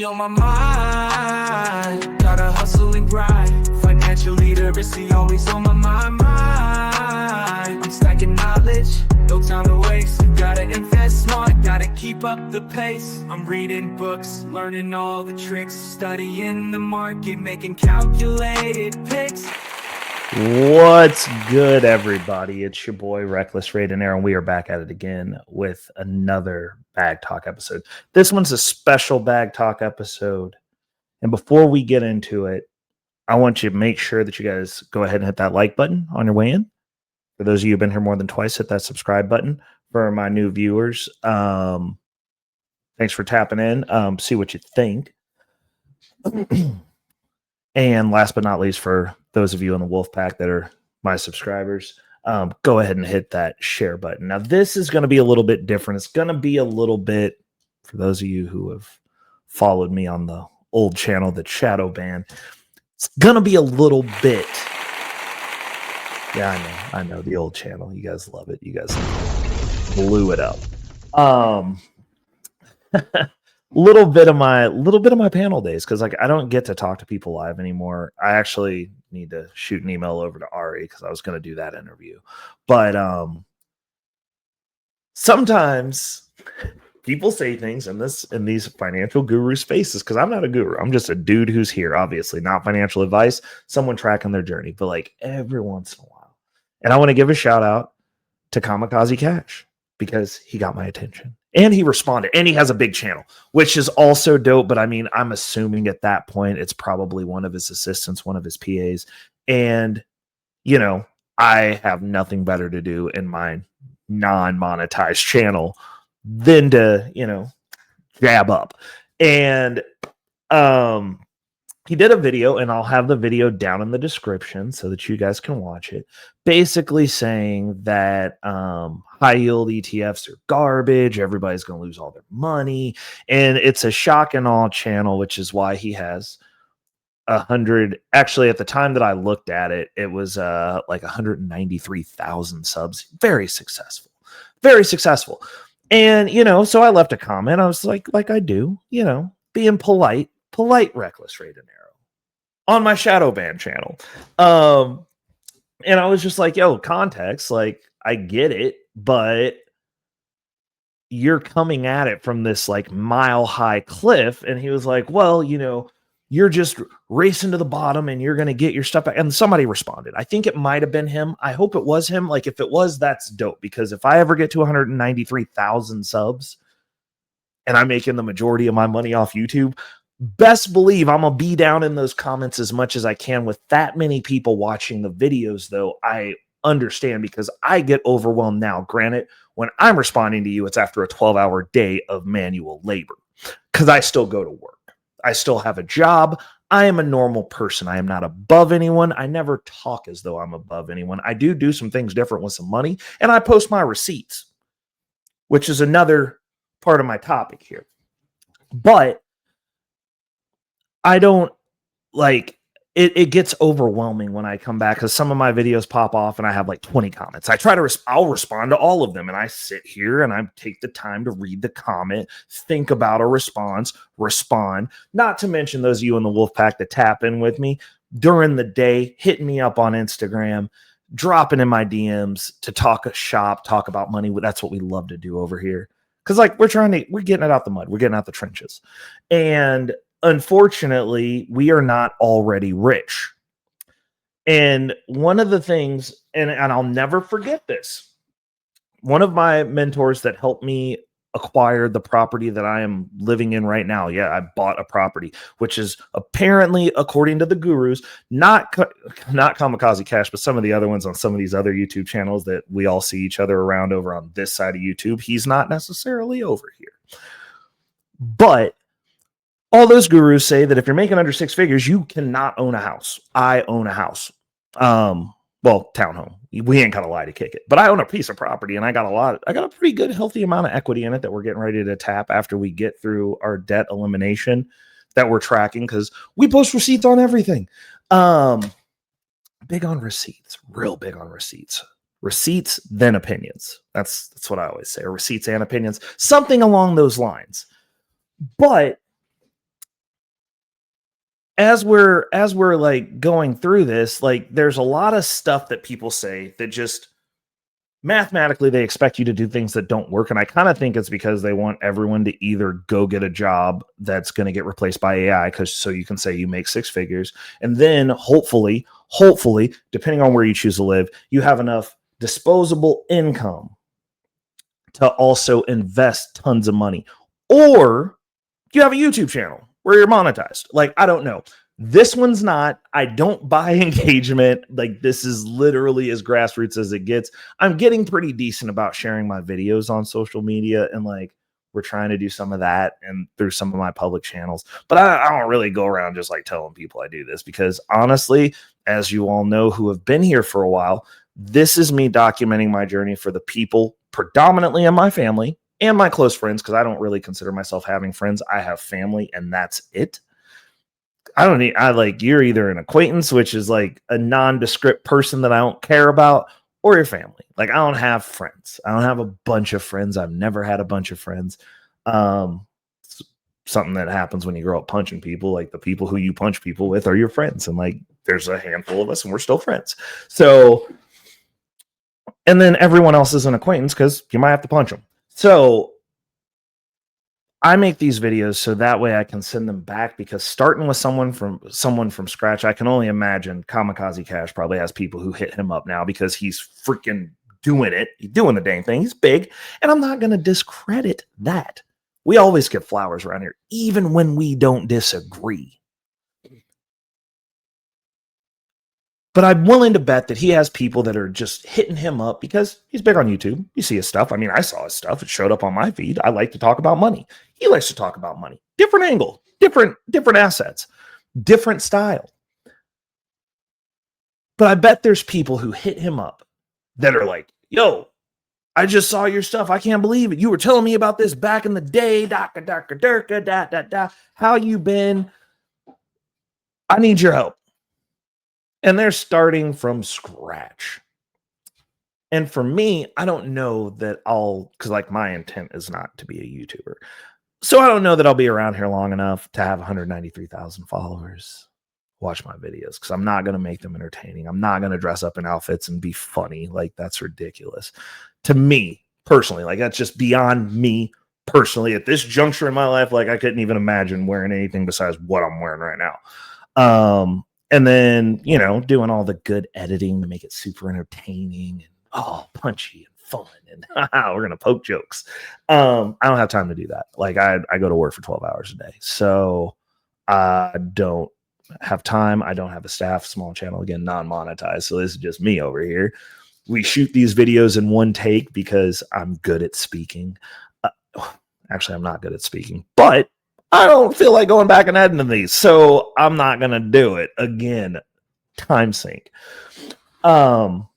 On my mind, gotta hustle and grind. Financial literacy always on my mind. I'm stacking knowledge, no time to waste. Gotta invest smart, gotta keep up the pace. I'm reading books, learning all the tricks, studying the market, making calculated picks. What's good, everybody? It's your boy Reckless Raidenaire, and we are back at it again with another Bag Talk episode. This one's a special Bag Talk episode. And before we get into it, I want you to make sure that you guys go ahead and hit that like button on your way in. For those of you who've been here more than twice, hit that subscribe button. For my new viewers, thanks for tapping in. See what you think. And last but not least, for those of you in the Wolf Pack that are my subscribers, go ahead and hit that share button. Now, this is going to be a little bit different. It's going to be a little bit, for those of you who have followed me on the old channel, the Shadow Band, it's going to be a little bit. Yeah, I know the old channel. You guys love it. You guys blew it up. Little bit of my panel days, because like I don't get to talk to people live anymore. I actually need to shoot an email over to Ari because I was going to do that interview. But sometimes people say things in these financial guru spaces, because I'm not a guru. I'm just a dude who's here, obviously, not financial advice, someone tracking their journey. But like every once in a while, and I want to give a shout out to Kamikaze Cash because he got my attention. And he responded, and he has a big channel, which is also dope. But I mean, I'm assuming at that point, it's probably one of his assistants, one of his PAs. And, you know, I have nothing better to do in my non-monetized channel than to, you know, jab up. And he did a video, and I'll have the video down in the description so that you guys can watch it, basically saying that high yield ETFs are garbage. Everybody's going to lose all their money. And it's a shock and awe channel, which is why he has 100. Actually, at the time that I looked at it, it was like 193,000 subs. Very successful. Very successful. And, you know, so I left a comment. I was like I do, you know, being polite, Reckless Raidenaire on my Shadow Band channel. And I was just like, yo, context, like, I get it, but you're coming at it from this like mile high cliff. And he was like, well, you know, you're just racing to the bottom and you're going to get your stuff back. And somebody responded. I think it might have been him. I hope it was him. Like, if it was, that's dope, because if I ever get to 193,000 subs and I'm making the majority of my money off YouTube, best believe I'm going to be down in those comments as much as I can. With that many people watching the videos, though, I understand, because I get overwhelmed now. Granted, when I'm responding to you, it's after a 12-hour day of manual labor, because I still go to work. I still have a job. I am a normal person. I am not above anyone. I never talk as though I'm above anyone. I do some things different with some money, and I post my receipts, which is another part of my topic here. But I don't like it gets overwhelming when I come back, because some of my videos pop off and I have like 20 comments. I'll respond to all of them, and I sit here and I take the time to read the comment, think about a response, respond. Not to mention those of you in the Wolf Pack that tap in with me during the day, hitting me up on Instagram, dropping in my DMs to talk shop, talk about money. That's what we love to do over here. Because like we're getting it out the mud. We're getting out the trenches. And unfortunately, we are not already rich. And one of the things, and I'll never forget this, one of my mentors that helped me acquire the property that I am living in right now. Yeah, I bought a property, which is apparently, according to the gurus, not Kamikaze Cash, but some of the other ones on some of these other YouTube channels that we all see each other around over on this side of YouTube. He's not necessarily over here. But all those gurus say that if you're making under six figures, you cannot own a house. I own a house. Well, townhome. We ain't got to lie to kick it. But I own a piece of property, and I got a pretty good, healthy amount of equity in it that we're getting ready to tap after we get through our debt elimination that we're tracking, because we post receipts on everything. Big on receipts. Real big on receipts. Receipts, then opinions. That's what I always say. Receipts and opinions. Something along those lines. But as we're like going through this, like there's a lot of stuff that people say that just mathematically they expect you to do things that don't work. And I kind of think it's because they want everyone to either go get a job that's going to get replaced by AI, because so you can say you make 6 figures, and then hopefully, depending on where you choose to live, you have enough disposable income to also invest tons of money. Or you have a YouTube channel where you're monetized. Like, I don't know. This one's not. I don't buy engagement. Like, this is literally as grassroots as it gets. I'm getting pretty decent about sharing my videos on social media, and like we're trying to do some of that and through some of my public channels. But I don't really go around just like telling people I do this, because honestly, as you all know who have been here for a while, this is me documenting my journey for the people predominantly in my family and my close friends, because I don't really consider myself having friends. I have family, and that's it. You're either an acquaintance, which is like a nondescript person that I don't care about, or your family. Like, I don't have friends. I don't have a bunch of friends. I've never had a bunch of friends. Something that happens when you grow up punching people. Like, the people who you punch people with are your friends. And like, there's a handful of us and we're still friends. So, and then everyone else is an acquaintance because you might have to punch them. So I make these videos so that way I can send them back, because starting with someone from scratch, I can only imagine Kamikaze Cash probably has people who hit him up now because he's freaking doing it. He's doing the dang thing. He's big. And I'm not going to discredit that. We always get flowers around here, even when we don't disagree. But I'm willing to bet that he has people that are just hitting him up because he's big on YouTube. You see his stuff. I mean, I saw his stuff. It showed up on my feed. I like to talk about money. He likes to talk about money. Different angle, different assets, different style. But I bet there's people who hit him up that are like, yo, I just saw your stuff. I can't believe it. You were telling me about this back in the day. How you been? I need your help. And they're starting from scratch. And for me, I don't know that because like my intent is not to be a YouTuber. So I don't know that I'll be around here long enough to have 193,000 followers watch my videos, because I'm not going to make them entertaining. I'm not going to dress up in outfits and be funny. Like, that's ridiculous to me personally. Like, that's just beyond me personally at this juncture in my life. Like, I couldn't even imagine wearing anything besides what I'm wearing right now. And then, doing all the good editing to make it super entertaining and punchy and fun and we're going to poke jokes. I don't have time to do that. Like, I go to work for 12 hours a day. So I don't have time. I don't have a staff, small channel, again, non-monetized. So this is just me over here. We shoot these videos in one take because I'm good at speaking. Actually, I'm not good at speaking, but I don't feel like going back and editing these, so I'm not going to do it. Again, time sink. So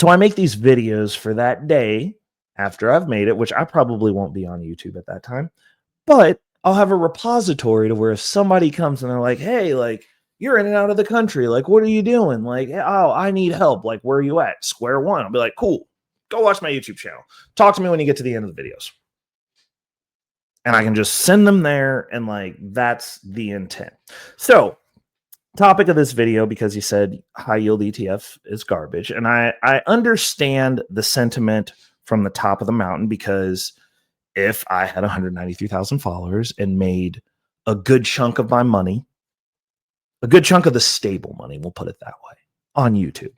I make these videos for that day after I've made it, which I probably won't be on YouTube at that time, but I'll have a repository to where if somebody comes and they're like, hey, like, you're in and out of the country. Like, what are you doing? Like, oh, I need help. Like, where are you at? Square one. I'll be like, cool. Go watch my YouTube channel. Talk to me when you get to the end of the videos. And I can just send them there, and like, that's the intent. So, topic of this video, because he said high yield ETF is garbage. And I understand the sentiment from the top of the mountain, because if I had 193,000 followers and made a good chunk of my money, a good chunk of the stable money, we'll put it that way, on YouTube,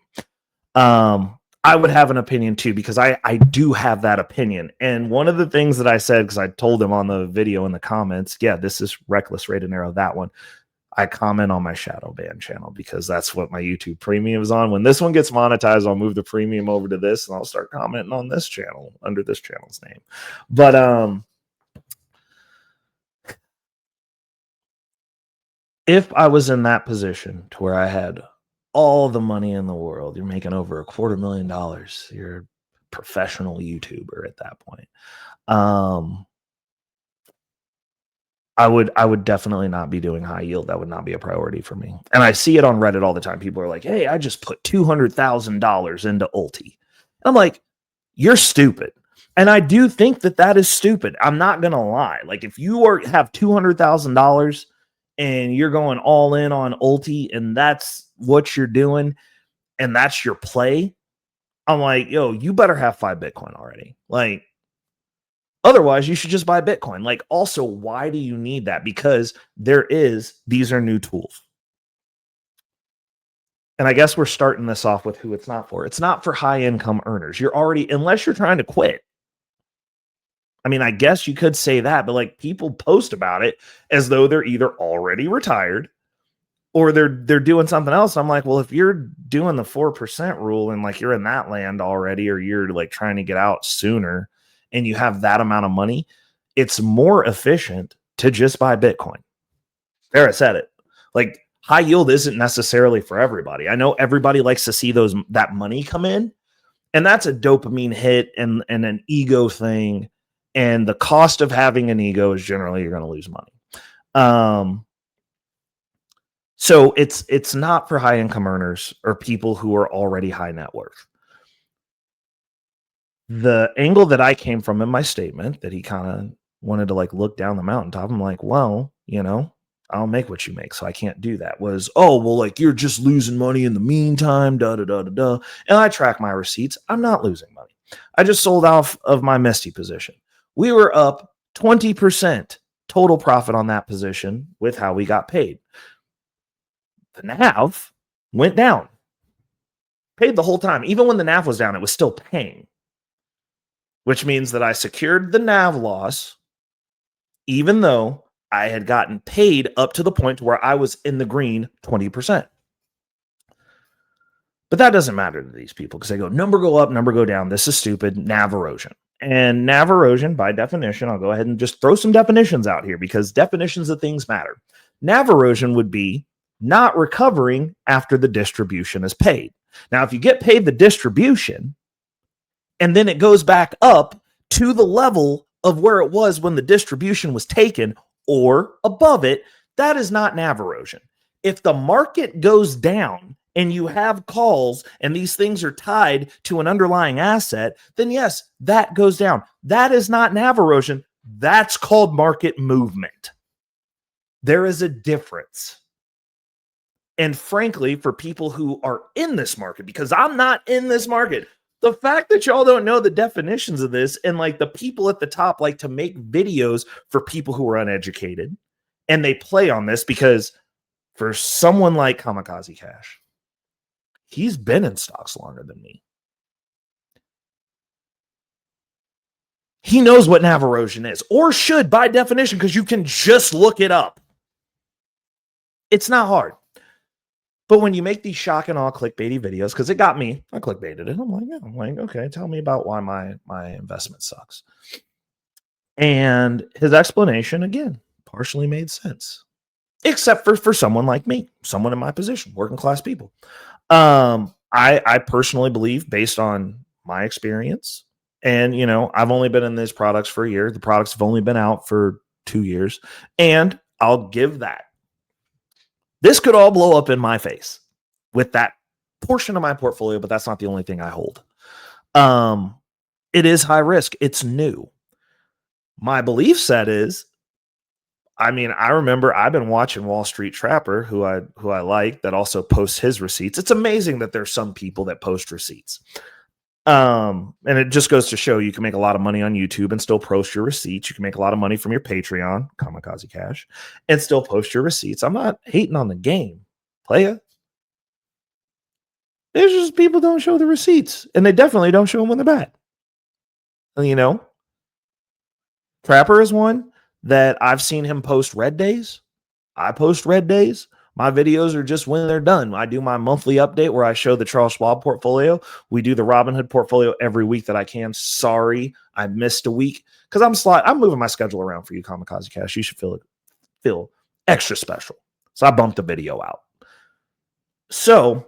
I would have an opinion too, because I do have that opinion. And one of the things that I said, because I told him on the video in the comments, yeah, this is reckless rate and arrow, that one. I comment on my shadow ban channel because that's what my YouTube premium is on. When this one gets monetized, I'll move the premium over to this and I'll start commenting on this channel under this channel's name. But if I was in that position to where I had all the money in the world, you're making over $250,000, you're a professional YouTuber at that point. I would definitely not be doing high yield. That would not be a priority for me. And I see it on Reddit all the time. People are like, hey, I just put $200,000 into Ulti. And I'm like, you're stupid. And I do think that is stupid. I'm not going to lie. Like, if you have $200,000 and you're going all in on ulti, and that's what you're doing, and that's your play, I'm like, yo, you better have 5 Bitcoin already. Like, otherwise, you should just buy Bitcoin. Like, also, why do you need that? Because these are new tools. And I guess we're starting this off with who it's not for. It's not for high income earners. You're already, unless you're trying to quit. I mean, I guess you could say that, but like people post about it as though they're either already retired or they're doing something else. I'm like, well, if you're doing the 4% rule and like you're in that land already, or you're like trying to get out sooner and you have that amount of money, it's more efficient to just buy Bitcoin. There, I said it. Like, high yield isn't necessarily for everybody. I know everybody likes to see that money come in, and that's a dopamine hit and an ego thing. And the cost of having an ego is generally you're going to lose money. So it's not for high income earners or people who are already high net worth. The angle that I came from in my statement that he kind of wanted to like look down the mountaintop, I'm like, well, I'll make what you make, so I can't do that. Was, oh, well, like you're just losing money in the meantime, da. And I track my receipts. I'm not losing money. I just sold off of my msty position. We were up 20% total profit on that position with how we got paid. The NAV went down. Paid the whole time. Even when the NAV was down, it was still paying, which means that I secured the NAV loss, even though I had gotten paid up to the point where I was in the green 20%. But that doesn't matter to these people because they go, number go up, number go down. This is stupid. NAV erosion. And NAV erosion, by definition, I'll go ahead and just throw some definitions out here because definitions of things matter. NAV erosion would be not recovering after the distribution is paid. Now, if you get paid the distribution and then it goes back up to the level of where it was when the distribution was taken or above it, that is not NAV erosion. If the market goes down and you have calls and these things are tied to an underlying asset, then yes, that goes down. That is not NAV erosion. That's called market movement. There is a difference. And frankly, for people who are in this market, because I'm not in this market, the fact that y'all don't know the definitions of this, and like the people at the top like to make videos for people who are uneducated, and they play on this because for someone like Kamikaze Cash, he's been in stocks longer than me. He knows what NAV erosion is, or should by definition, because you can just look it up. It's not hard. But when you make these shock and awe clickbaity videos, because it got me, I clickbaited it. I'm like, okay, tell me about why my investment sucks. And his explanation, again, partially made sense. Except for someone like me, someone in my position, working class people. I personally believe, based on my experience, and I've only been in these products for a year. The products have only been out for 2 years. And I'll give that. This could all blow up in my face with that portion of my portfolio, but that's not the only thing I hold. It is high risk. It's new. My belief set is, I remember I've been watching Wall Street Trapper, who I like, that also posts his receipts. It's amazing that there's some people that post receipts. And it just goes to show you can make a lot of money on YouTube and still post your receipts. You can make a lot of money from your Patreon, Kamikaze Cash, and still post your receipts. I'm not hating on the game, playa. There's just people don't show the receipts, and they definitely don't show them when they're bad. And, Trapper is one that I've seen him post red days. I post red days. My videos are just when they're done. I do my monthly update where I show the Charles Schwab portfolio. We do the Robinhood portfolio every week that I can. Sorry, I missed a week because I'm moving my schedule around for you, Kamikaze Cash. You should feel extra special. So I bumped the video out. So,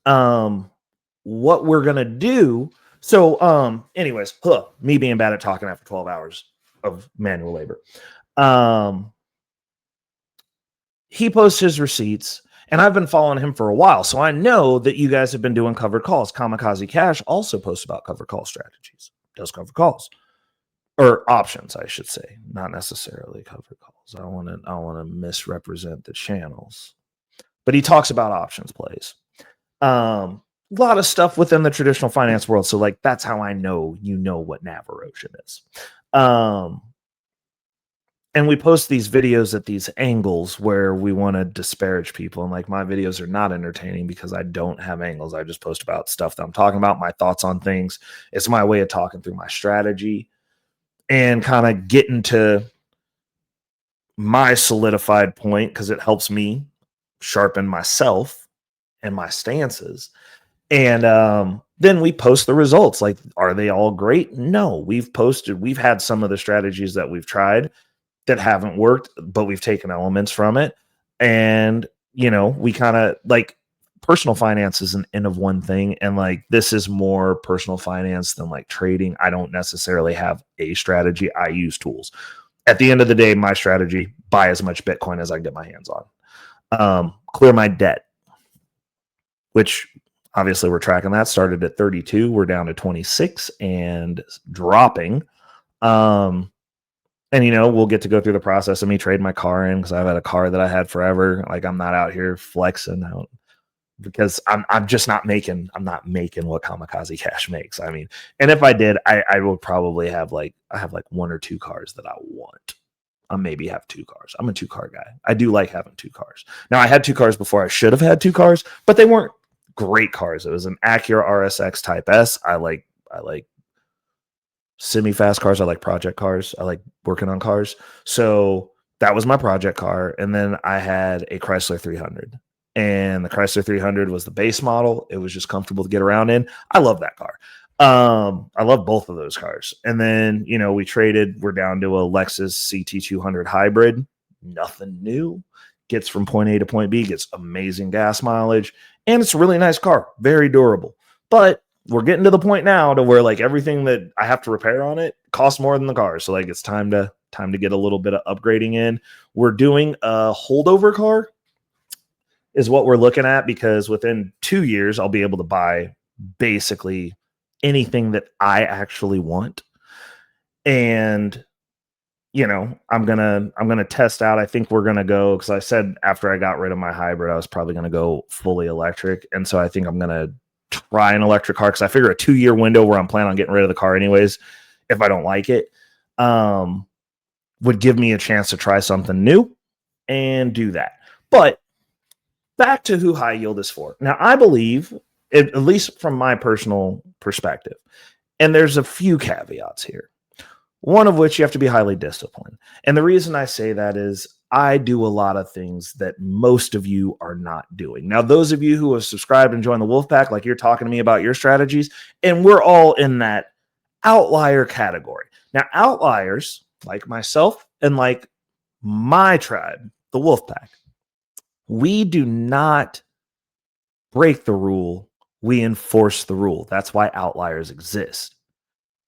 what we're gonna do. So, anyways, me being bad at talking after 12 hours of manual labor. He posts his receipts, and I've been following him for a while, so I know that you guys have been doing covered calls. Kamikaze Cash also posts about covered call strategies. Does covered calls. Or options, I should say. Not necessarily covered calls. because I don't want to misrepresent the channels. But he talks about options plays. A lot of stuff within the traditional finance world. So like that's how I know what NAV erosion is. And we post these videos at these angles where we want to disparage people. And like my videos are not entertaining because I don't have angles. I just post about stuff that I'm talking about, my thoughts on things. It's my way of talking through my strategy and kind of getting to my solidified point because it helps me sharpen myself and my stances. And then we post the results. Like, are they all great? No, we've had some of the strategies that we've tried that haven't worked, but we've taken elements from it. And, we kind of like personal finance is an end of one thing. And like, this is more personal finance than like trading. I don't necessarily have a strategy. I use tools. At the end of the day, my strategy, buy as much Bitcoin as I can get my hands on. Clear my debt, which obviously we're tracking that. Started at 32. We're down to 26 and dropping. And, we'll get to go through the process of me trade my car in because I've had a car that I had forever. Like I'm not out here flexing out because I'm just not making what Kamikaze Cash makes. I mean, and if I did, I would probably have I have one or two cars that I want. I maybe have two cars. I'm a 2-car guy. I do like having 2 cars. Now I had 2 cars before I should have had 2 cars, but they weren't great cars. It was an Acura RSX Type S. I like semi-fast cars. I like project cars. I like working on cars. So that was my project car. And then I had a Chrysler 300. And the Chrysler 300 was the base model. It was just comfortable to get around in. I love that car. I love both of those cars. And then, we traded. We're down to a Lexus CT200 hybrid. Nothing new. Gets from point A to point B. Gets amazing gas mileage. And it's a really nice car. Very durable. But we're getting to the point now to where like everything that I have to repair on it costs more than the car. So like it's time to get a little bit of upgrading in. We're doing a holdover car is what we're looking at because within 2 years I'll be able to buy basically anything that I actually want. And I'm gonna test out. I think we're gonna go because I said after I got rid of my hybrid, I was probably gonna go fully electric. And so I think I'm gonna try an electric car because I figure a 2-year window where I'm planning on getting rid of the car anyways, if I don't like it, would give me a chance to try something new and do that. But back to who high yield is for. Now, I believe, at least from my personal perspective, and there's a few caveats here, one of which you have to be highly disciplined. And the reason I say that is I do a lot of things that most of you are not doing. Now, those of you who have subscribed and joined the Wolfpack, like you're talking to me about your strategies, and we're all in that outlier category. Now, outliers like myself and like my tribe, the Wolfpack, we do not break the rule. We enforce the rule. That's why outliers exist.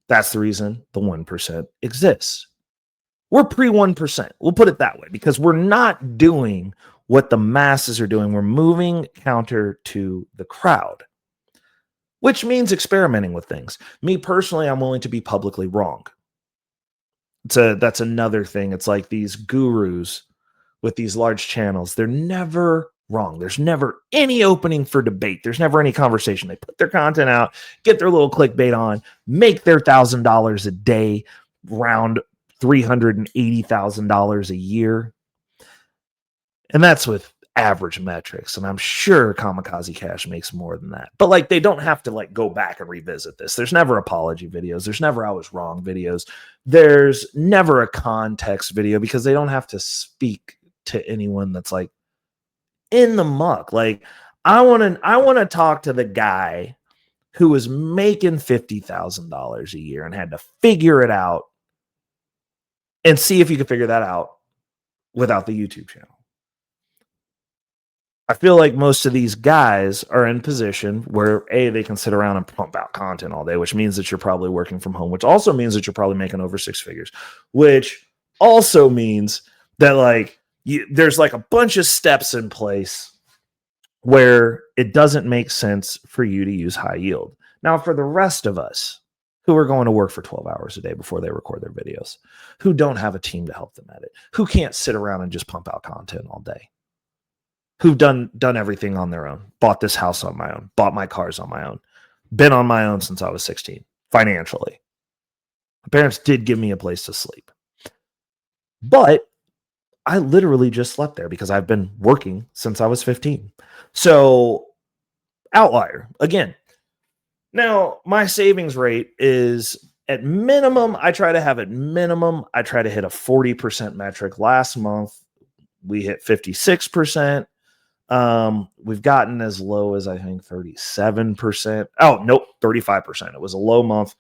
That's the reason the 1% exists. We're pre 1%. We'll put it that way because we're not doing what the masses are doing. We're moving counter to the crowd, which means experimenting with things. Me personally, I'm willing to be publicly wrong. That's another thing. It's like these gurus with these large channels. They're never wrong. There's never any opening for debate. There's never any conversation. They put their content out, get their little clickbait on, make their $1,000 a day, round $380,000 a year. And that's with average metrics. And I'm sure Kamikaze Cash makes more than that. But like they don't have to like go back and revisit this. There's never apology videos. There's never I was wrong videos. There's never a context video because they don't have to speak to anyone that's like in the muck. Like I want to talk to the guy who was making $50,000 a year and had to figure it out and see if you could figure that out without the YouTube channel. I feel like most of these guys are in position where they can sit around and pump out content all day, which means that you're probably working from home, which also means that you're probably making over 6 figures, which also means that like there's like a bunch of steps in place where it doesn't make sense for you to use high yield. Now, for the rest of us, who are going to work for 12 hours a day before they record their videos, who don't have a team to help them edit, who can't sit around and just pump out content all day, who've done everything on their own, bought this house on my own, bought my cars on my own, been on my own since I was 16 financially. My parents did give me a place to sleep, but I literally just slept there because I've been working since I was 15. So outlier again. Now my savings rate is at minimum. I try to have at minimum. I try to hit a 40% metric. Last month we hit 56%. We've gotten as low as I think 37%. Oh, nope, 35%. It was a low month,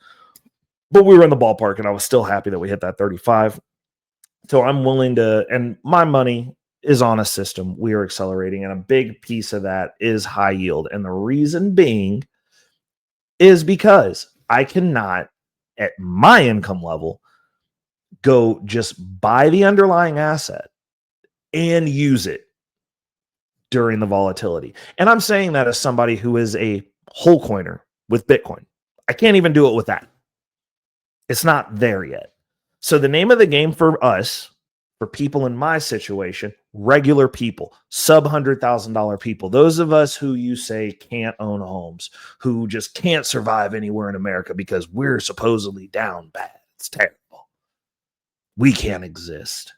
but we were in the ballpark and I was still happy that we hit that 35. So I'm willing to, and my money is on a system we are accelerating. And a big piece of that is high yield. And the reason being is because I cannot at my income level go just buy the underlying asset and use it during the volatility. And I'm saying that as somebody who is a whole coiner with Bitcoin. I can't even do it with that. It's not there yet. So the name of the game for us, for people in my situation, regular people, sub $100,000 people, those of us who you say can't own homes, who just can't survive anywhere in America because we're supposedly down bad. It's terrible. We can't exist.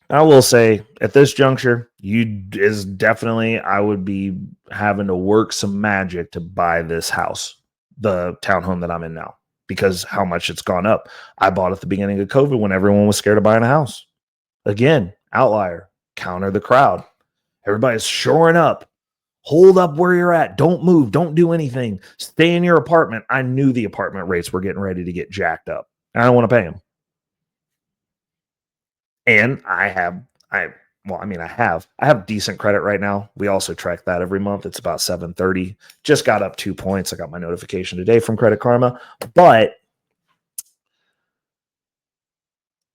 I will say at this juncture, I would be having to work some magic to buy this house, the townhome that I'm in now, because how much it's gone up. I bought at the beginning of COVID when everyone was scared of buying a house. Again, outlier, counter the crowd. Everybody's shoring up. Hold up where you're at. Don't move. Don't do anything. Stay in your apartment. I knew the apartment rates were getting ready to get jacked up. I don't want to pay them. And I have decent credit right now. We also track that every month. It's about 730. Just got up 2 points. I got my notification today from Credit Karma. But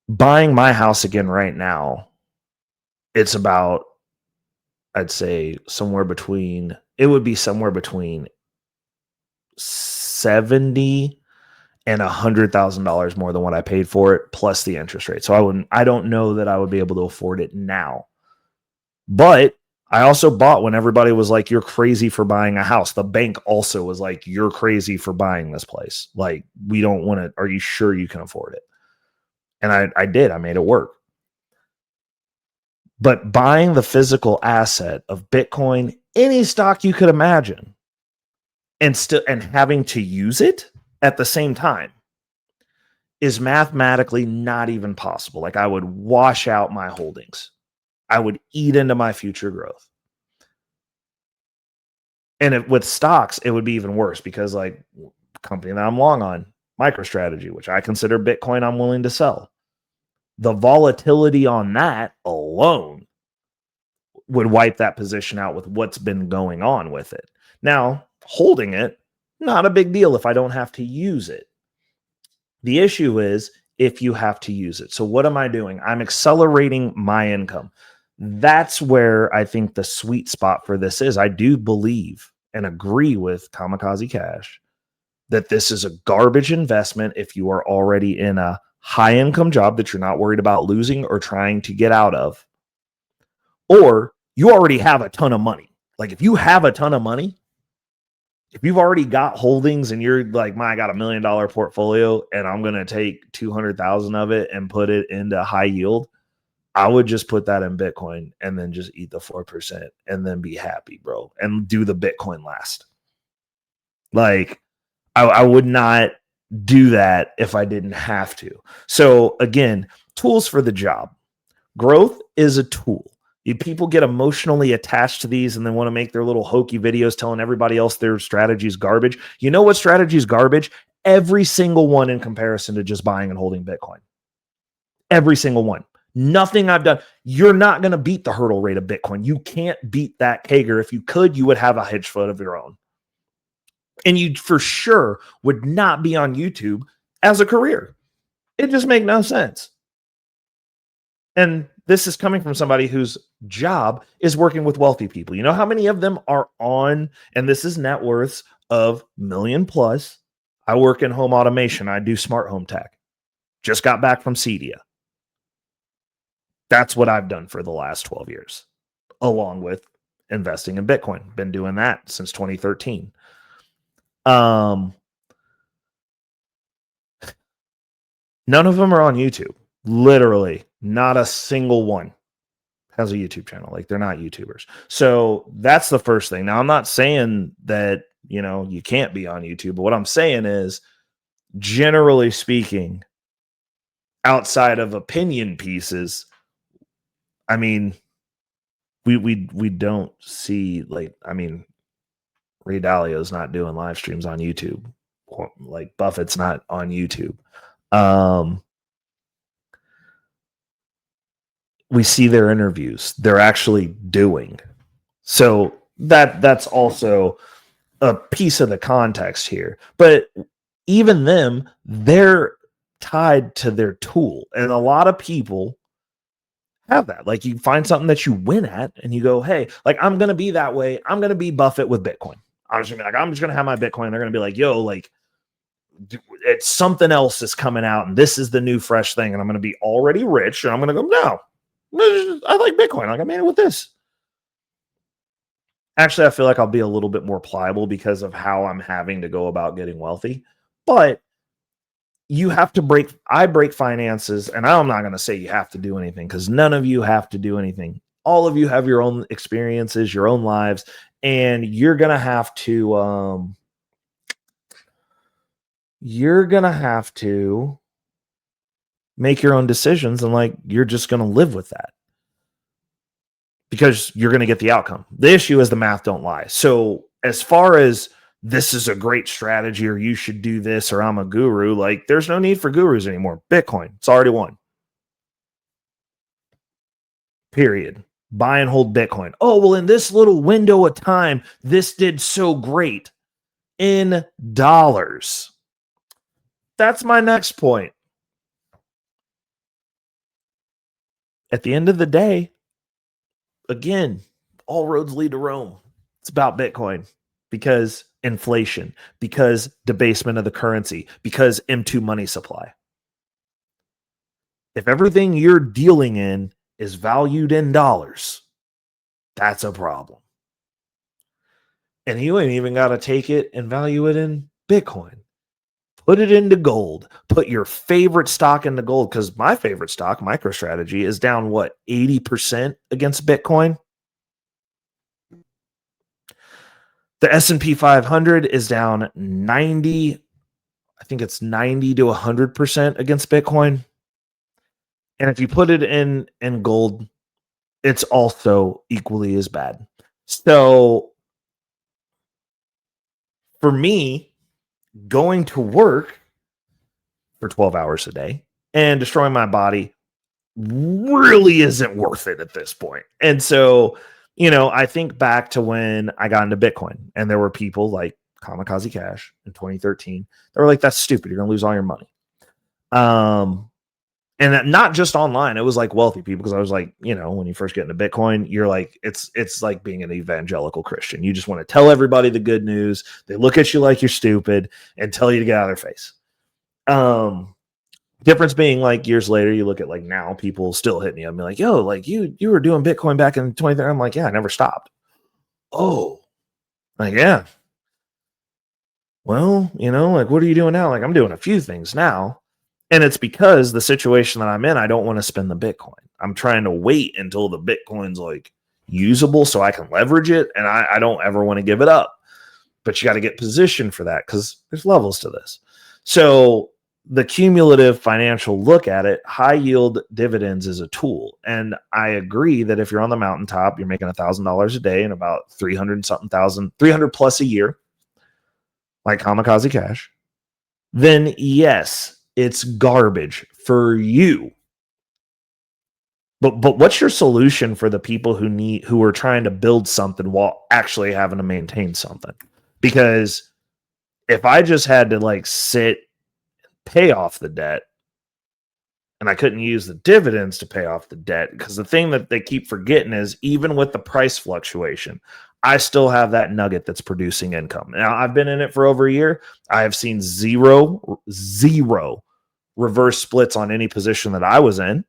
buying my house again right now, it's about, I'd say somewhere between 70 and $100,000 more than what I paid for it, plus the interest rate. So I don't know that I would be able to afford it now. But I also bought when everybody was like, you're crazy for buying a house. The bank also was like, you're crazy for buying this place. Like, we don't want to, are you sure you can afford it? And I did, I made it work. But buying the physical asset of Bitcoin, any stock you could imagine, and having to use it at the same time is mathematically not even possible. Like, I would wash out my holdings. I would eat into my future growth. And with stocks, it would be even worse because, like, company that I'm long on, MicroStrategy, which I consider Bitcoin, I'm willing to sell. The volatility on that alone would wipe that position out with what's been going on with it. Now, holding it, not a big deal if I don't have to use it. The issue is if you have to use it. So what am I doing? I'm accelerating my income. That's where I think the sweet spot for this is. I do believe and agree with Kamikaze Cash that this is a garbage investment if you are already in a high income job that you're not worried about losing or trying to get out of, or you already have a ton of money. Like, if you have a ton of money, if you've already got holdings and you're like, I got $1 million portfolio and I'm going to take 200,000 of it and put it into high yield, I would just put that in Bitcoin and then just eat the 4% and then be happy, bro, and do the Bitcoin last. Like, I would not do that if I didn't have to. So again, tools for the job. Growth is a tool. People get emotionally attached to these and then want to make their little hokey videos telling everybody else their strategy is garbage. You know what strategy is garbage? Every single one in comparison to just buying and holding Bitcoin. Every single one. Nothing I've done. You're not going to beat the hurdle rate of Bitcoin. You can't beat that Kager. If you could, you would have a hedge fund of your own. And you for sure would not be on YouTube as a career. It just makes no sense. And this is coming from somebody whose job is working with wealthy people. You know how many of them are on, and this is net worths of $1 million plus. I work in home automation. I do smart home tech. Just got back from Cedia. That's what I've done for the last 12 years, along with investing in Bitcoin. Been doing that since 2013. None of them are on YouTube. Literally, not a single one has a YouTube channel. Like, they're not YouTubers. So that's the first thing. Now, I'm not saying that, you can't be on YouTube, but what I'm saying is, generally speaking, outside of opinion pieces, I mean, we don't see, like, I mean, Ray Dalio's not doing live streams on YouTube. Like, Buffett's not on YouTube. We see their interviews. They're actually doing. So that's also a piece of the context here. But even them, they're tied to their tool. And a lot of people have that. Like, you find something that you win at and you go, hey, like, I'm going to be that way. I'm going to be Buffett with Bitcoin. I'm just going to have my Bitcoin. They're going to be like, yo, like, it's something else is coming out and this is the new fresh thing. And I'm going to be already rich. And I'm going to go, no, I like Bitcoin. Like, I made it with this. Actually, I feel like I'll be a little bit more pliable because of how I'm having to go about getting wealthy. But you have to I break finances, and I'm not going to say you have to do anything, because none of you have to do anything. All of you have your own experiences, your own lives, and you're going to have to make your own decisions, and like, you're just going to live with that because you're going to get the outcome. The issue is the math don't lie. So as far as this is a great strategy, or you should do this, or I'm a guru, like, there's no need for gurus anymore. Bitcoin, it's already won. Period. Buy and hold Bitcoin. Oh, well, in this little window of time, this did so great in dollars. That's my next point. At the end of the day, again, all roads lead to Rome. It's about Bitcoin, because inflation, because debasement of the currency, because M2 money supply. If everything you're dealing in is valued in dollars, that's a problem. And you ain't even got to take it and value it in Bitcoin. Put it into gold. Put your favorite stock into gold, because my favorite stock, MicroStrategy, is down, 80% against Bitcoin? The S&P 500 is down 90, I think it's 90 to 100% against Bitcoin. And if you put it in gold, it's also equally as bad. So for me, going to work for 12 hours a day and destroying my body really isn't worth it at this point. And so, I think back to when I got into Bitcoin, and there were people like Kamikaze Cash in 2013. They were like, that's stupid. You're going to lose all your money. And that, not just online, it was like wealthy people, because I was like, when you first get into Bitcoin, you're like, it's like being an evangelical Christian. You just want to tell everybody the good news. They look at you like you're stupid and tell you to get out of their face. Difference being, like, years later, you look at, like, now people still hit me up and be like, yo, like, you were doing Bitcoin back in 2013. I'm like, yeah, I never stopped. Oh, like, yeah. Well, like, what are you doing now? Like, I'm doing a few things now. And it's because the situation that I'm in, I don't want to spend the Bitcoin. I'm trying to wait until the Bitcoin's, like, usable so I can leverage it. And I don't ever want to give it up. But you got to get positioned for that, because there's levels to this. So the cumulative financial look at it, high yield dividends is a tool. And I agree that if you're on the mountaintop, you're making $1,000 a day and about 300 plus a year, like Kamikaze Cash, then yes, it's garbage for you. But what's your solution for the people who are trying to build something while actually having to maintain something? Because if I just had to, like, sit, pay off the debt, and I couldn't use the dividends to pay off the debt, because the thing that they keep forgetting is, even with the price fluctuation, I still have that nugget that's producing income. Now, I've been in it for over a year. I have seen zero reverse splits on any position that I was in.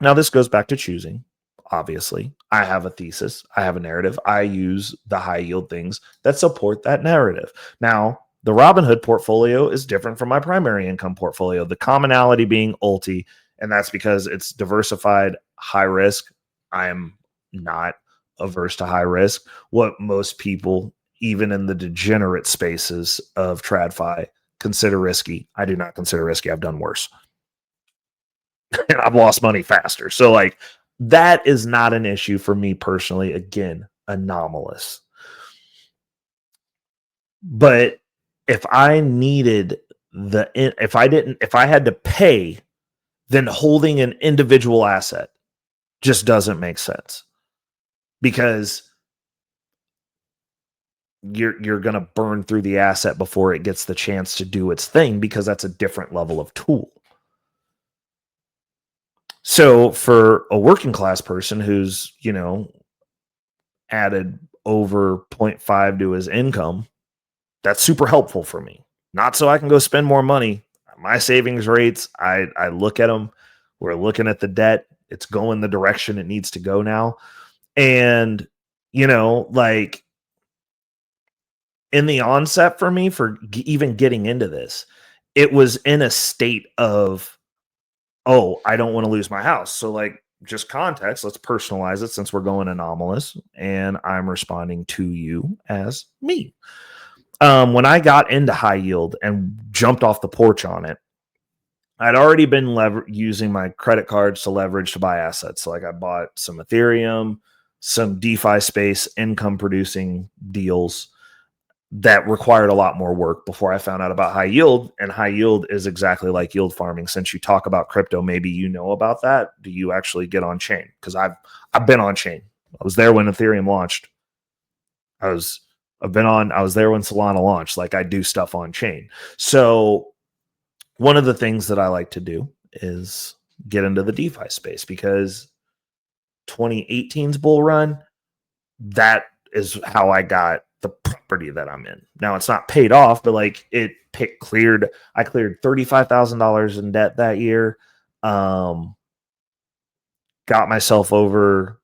Now, this goes back to choosing. Obviously, I have a thesis, I have a narrative. I use the high yield things that support that narrative. Now, the Robinhood portfolio is different from my primary income portfolio, the commonality being ulti, and that's because it's diversified, high risk. I am not averse to high risk. What most people, even in the degenerate spaces of TradFi, consider risky, I do not consider risky. I've done worse. And I've lost money faster. So, like, that is not an issue for me personally. Again, anomalous. But if I needed if I had to pay, then holding an individual asset just doesn't make sense, because you're going to burn through the asset before it gets the chance to do its thing, because that's a different level of tool. So for a working class person who's, added over 0.5 to his income, that's super helpful for me. Not so I can go spend more money. My savings rates, I look at them. We're looking at the debt. It's going the direction it needs to go now. And, like, in the onset for me, for even getting into this, it was in a state of, oh, I don't want to lose my house. So, like, just context, let's personalize it since we're going anomalous, and I'm responding to you as me. When I got into high yield and jumped off the porch on it, I'd already been using my credit cards to leverage to buy assets. So, like, I bought some Ethereum, some DeFi space income producing deals that required a lot more work before I found out about high yield. And high yield is exactly like yield farming. Since you talk about crypto, maybe you know about that. Do you actually get on chain? Because I've been on chain. I was there when Ethereum launched. I was there when Solana launched. Like, I do stuff on chain. So one of the things that I like to do is get into the DeFi space, because 2018's bull run, that is how I got the property that I'm in. Now, it's not paid off, but like, I cleared $35,000 in debt that year. Got myself over,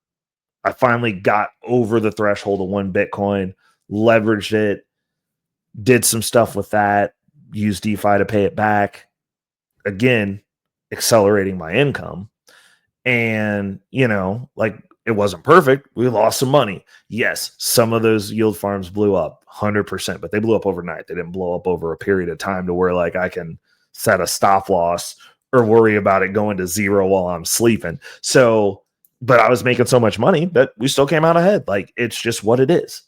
I finally got over the threshold of 1 Bitcoin, leveraged it, did some stuff with that, used DeFi to pay it back. Again, accelerating my income. And, like, it wasn't perfect. We lost some money. Yes, some of those yield farms blew up 100%, but they blew up overnight. They didn't blow up over a period of time to where, like, I can set a stop loss or worry about it going to zero while I'm sleeping. So, but I was making so much money that we still came out ahead. Like, it's just what it is.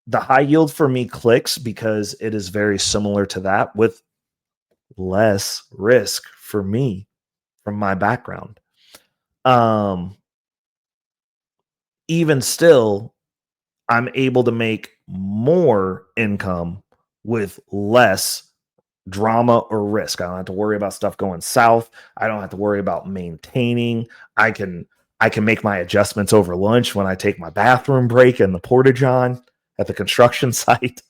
The high yield for me clicks because it is very similar to that, with less risk for me from my background. Even still, I'm able to make more income with less drama or risk. I don't have to worry about stuff going south. I don't have to worry about maintaining. I can make my adjustments over lunch when I take my bathroom break in the porta-john at the construction site.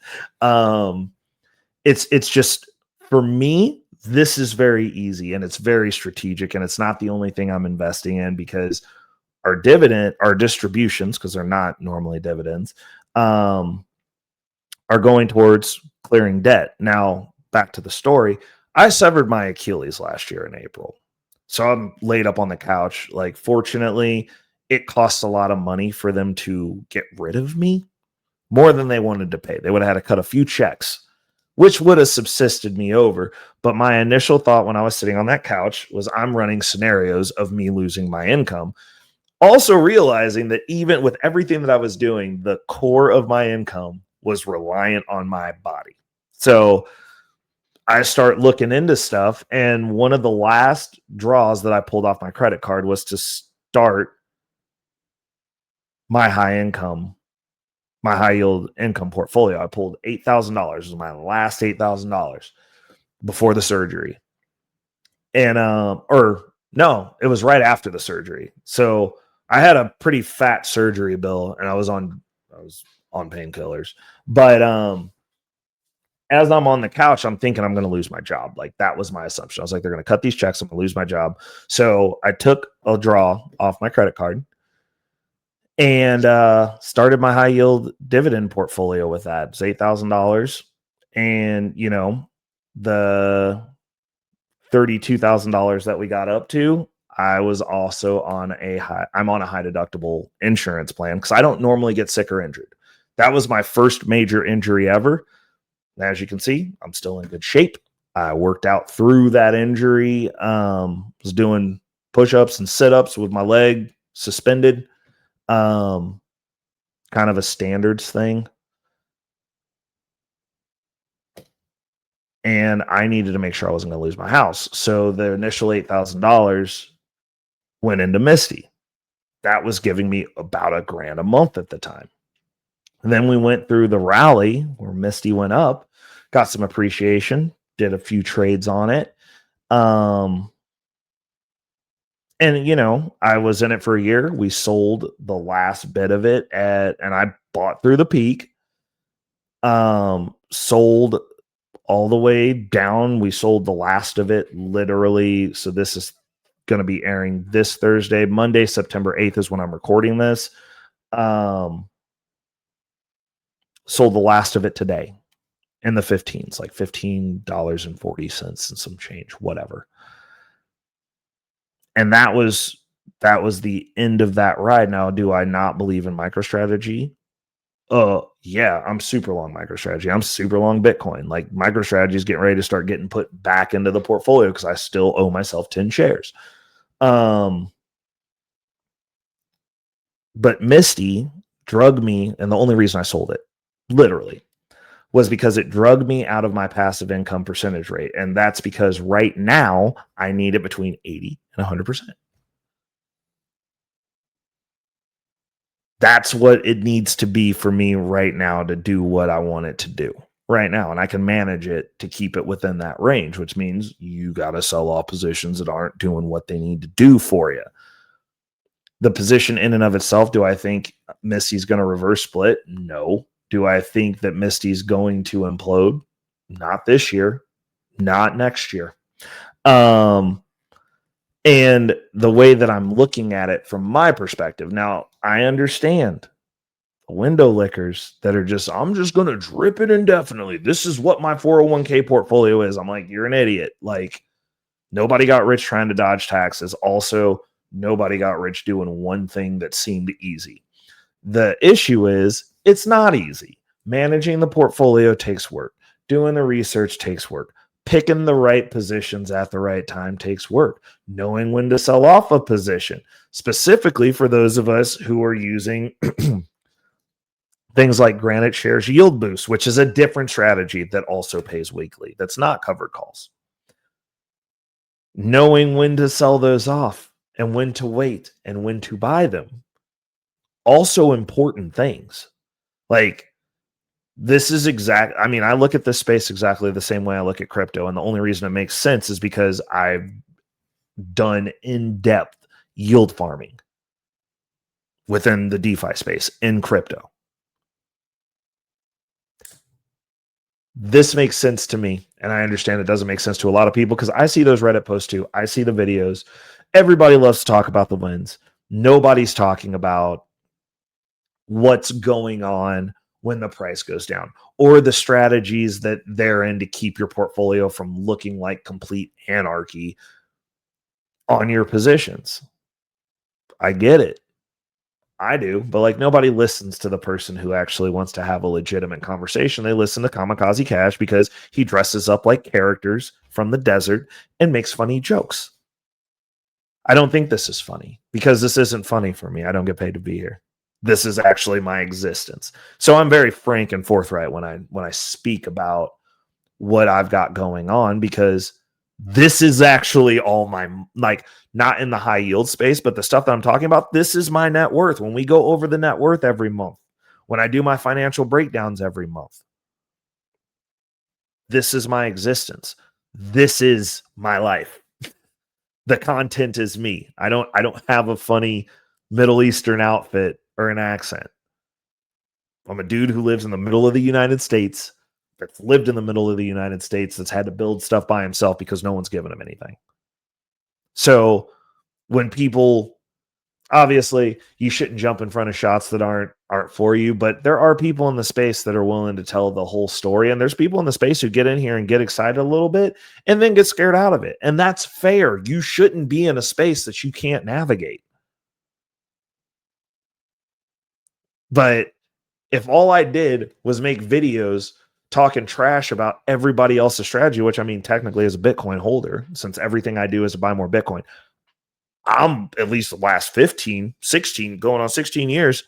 It's just, for me, this is very easy, and it's very strategic, and it's not the only thing I'm investing in, because our distributions, because they're not normally dividends, are going towards clearing debt. Now, back to the story. I severed my Achilles last year in April. So I'm laid up on the couch. Like, fortunately, it costs a lot of money for them to get rid of me, more than they wanted to pay. They would have had to cut a few checks, which would have subsisted me over. But my initial thought when I was sitting on that couch was, I'm running scenarios of me losing my income. Also realizing that even with everything that I was doing, the core of my income was reliant on my body. So I start looking into stuff. And one of the last draws that I pulled off my credit card was to start my high yield income portfolio. I pulled $8,000. It was my last $8,000 before the surgery. And, or no, it was right after the surgery. So I had a pretty fat surgery bill and I was on painkillers. But as I'm on the couch, I'm thinking I'm going to lose my job. Like that was my assumption. I was like, they're going to cut these checks. I'm going to lose my job. So I took a draw off my credit card and started my high yield dividend portfolio with that. It's $8,000. And, you know, the $32,000 that we got up to, I was also on I'm on a high deductible insurance plan because I don't normally get sick or injured. That was my first major injury ever. As you can see, I'm still in good shape. I worked out through that injury. Was doing push-ups and sit-ups with my leg suspended. Kind of a standards thing. And I needed to make sure I wasn't going to lose my house. So the initial $8,000 went into msty. That was giving me about $1,000 a month at the time. And then we went through the rally where msty went up, got some appreciation, did a few trades on it. And, you know, I was in it for a year. We sold the last bit of it and I bought through the peak. Sold all the way down. We sold the last of it literally. So this is going to be airing this Thursday. Monday, September 8th is when I'm recording this. Sold the last of it today in the 15s, like $15.40 and some change, whatever. And that was the end of that ride. Now, do I not believe in MicroStrategy? Yeah, I'm super long MicroStrategy. I'm super long Bitcoin. Like MicroStrategy is getting ready to start getting put back into the portfolio because I still owe myself 10 shares. But msty drugged me, and the only reason I sold it, literally, was because it drugged me out of my passive income percentage rate. And that's because right now I need it between 80 and 100%. That's what it needs to be for me right now to do what I want it to do right now. And I can manage it to keep it within that range, which means you got to sell all positions that aren't doing what they need to do for you. The position in and of itself, do I think msty's going to reverse split? No. Do I think that msty's going to implode? Not this year, not next year. And the way that I'm looking at it from my perspective, now I understand the window lickers that are just, I'm just going to drip it indefinitely. This is what my 401k portfolio is. I'm like, you're an idiot. Like, nobody got rich trying to dodge taxes. Also, nobody got rich doing one thing that seemed easy. The issue is it's not easy. Managing the portfolio takes work. Doing the research takes work. Picking the right positions at the right time takes work. Knowing when to sell off a position, specifically for those of us who are using things like Granite Shares Yield Boost, which is a different strategy that also pays weekly. That's not covered calls. Knowing when to sell those off and when to wait and when to buy them. Also important things. Like, this is I mean, I look at this space exactly the same way I look at crypto. And the only reason it makes sense is because I've done in-depth yield farming within the DeFi space in crypto. This makes sense to me. And I understand it doesn't make sense to a lot of people because I see those Reddit posts too. I see the videos. Everybody loves to talk about the wins. Nobody's talking about what's going on when the price goes down or the strategies that they're in to keep your portfolio from looking like complete anarchy on your positions. I get it. I do, but like nobody listens to the person who actually wants to have a legitimate conversation. They listen to Kamikaze Cash because he dresses up like characters from the desert and makes funny jokes. I don't think this is funny because this isn't funny for me. I don't get paid to be here. This is actually my existence. So I'm very frank and forthright when I speak about what I've got going on because this is actually all my, like, not in the high yield space, but the stuff that I'm talking about, this is my net worth. When we go over the net worth every month, when I do my financial breakdowns every month, this is my existence. This is my life. The content is me. I don't have a funny Middle Eastern outfit or an accent. I'm a dude who lives in the middle of the United States, that's lived in the middle of the United States, that's had to build stuff by himself because no one's given him anything. So when people, obviously, you shouldn't jump in front of shots that aren't for you, but there are people in the space that are willing to tell the whole story. And there's people in the space who get in here and get excited a little bit and then get scared out of it. And that's fair. You shouldn't be in a space that you can't navigate. But if all I did was make videos talking trash about everybody else's strategy, which I mean, technically as a Bitcoin holder, since everything I do is to buy more Bitcoin, I'm at least the last 15, 16, going on 16 years,